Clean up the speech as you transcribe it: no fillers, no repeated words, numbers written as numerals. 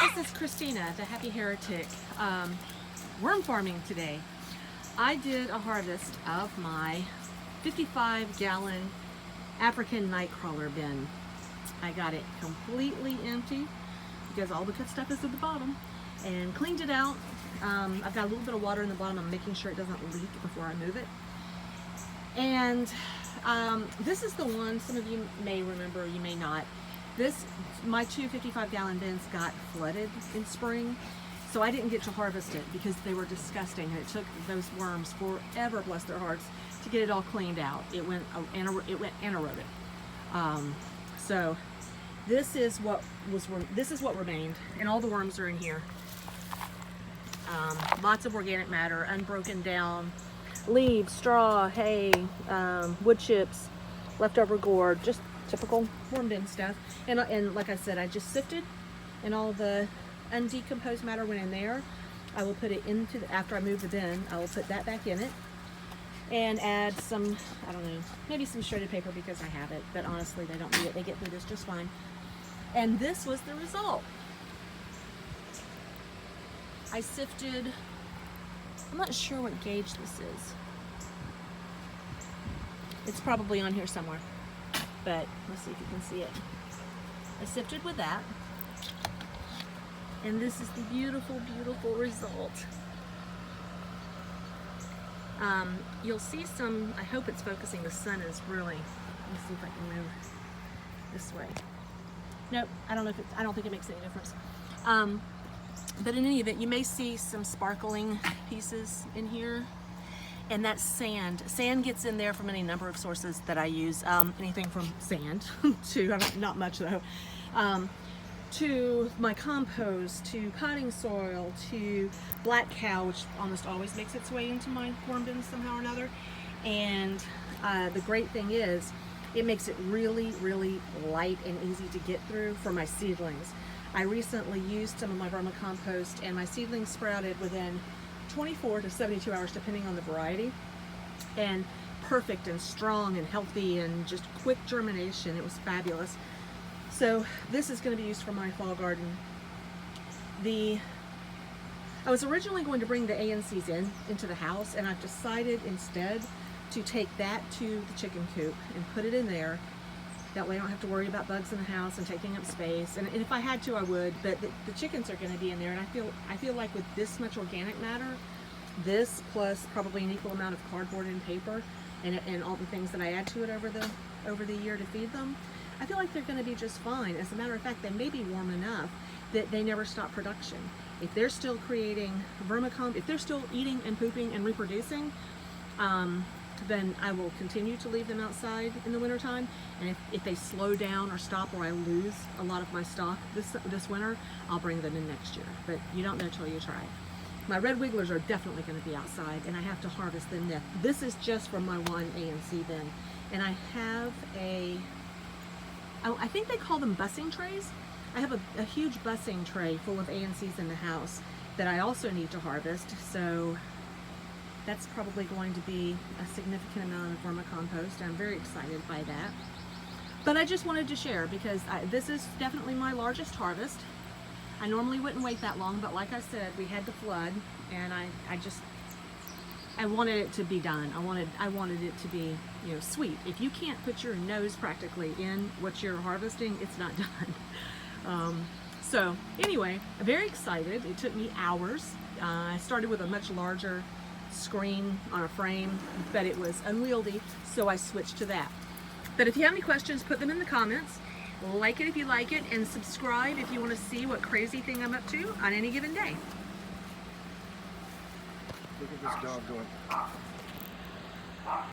This is Christina, the Happy Heretic, worm farming today. I did a harvest of my 55-gallon African Nightcrawler bin. I got it completely empty because all the good stuff is at the bottom, and cleaned it out. I've got a little bit of water in the bottom. I'm making sure it doesn't leak before I move it. And this is the one some of you may remember, you may not. My two 55-gallon bins got flooded in spring, so I didn't get to harvest it because they were disgusting, and it took those worms forever, bless their hearts, to get it all cleaned out. It went anaerobic. So this is what remained, and all the worms are in here. Lots of organic matter, unbroken down leaves, straw, hay, wood chips, leftover gourd, just typical worm bin stuff. And like I said, I just sifted, and all the undecomposed matter went in there. I will put it into after I move the bin, I will put that back in it and add some, I don't know, maybe some shredded paper because I have it, but honestly they don't need it. They get through this just fine. And this was the result. I sifted, I'm not sure what gauge this is. It's probably on here somewhere, but let's see if you can see it. I sifted with that, and this is the beautiful, beautiful result. You'll see some, I hope it's focusing, the sun is really, let me see if I can move this way. Nope, I don't think it makes any difference. But in any event, you may see some sparkling pieces in here, and that's sand. Sand gets in there from any number of sources that I use. Anything from sand to, not much though, to my compost, to potting soil, to black cow, which almost always makes its way into my worm bin somehow or another. And the great thing is, it makes it really, really light and easy to get through for my seedlings. I recently used some of my vermicompost, and my seedlings sprouted within 24 to 72 hours, depending on the variety, and perfect and strong and healthy and just quick germination. It was fabulous. So this is going to be used for my fall garden. I was originally going to bring the ANCs into the house, and I've decided instead to take that to the chicken coop and put it in there. That way I don't have to worry about bugs in the house and taking up space. And if I had to, I would, but the chickens are going to be in there, and I feel like with this much organic matter, this plus probably an equal amount of cardboard and paper, and all the things that I add to it over the year to feed them, I feel like they're going to be just fine. As a matter of fact, they may be warm enough that they never stop production. If they're still creating vermicompost, if they're still eating and pooping and reproducing, then I will continue to leave them outside in the wintertime. And if they slow down or stop, or I lose a lot of my stock this winter, I'll bring them in next year. But you don't know till you try. My red wigglers are definitely going to be outside, and I have to harvest them then. This is just from my one ANC bin. And I have I think they call them bussing trays. I have a huge bussing tray full of ANCs in the house that I also need to harvest. So that's probably going to be a significant amount of vermicompost. I'm very excited by that. But I just wanted to share because this is definitely my largest harvest. I normally wouldn't wait that long, but like I said, we had the flood, and I wanted it to be done. I wanted it to be, sweet. If you can't put your nose practically in what you're harvesting, it's not done. So anyway, I'm very excited. It took me hours. I started with a much larger screen on a frame, but it was unwieldy, so I switched to that. But if you have any questions, put them in the comments. Like it if you like it, and subscribe if you want to see what crazy thing I'm up to on any given day. Look at this dog going.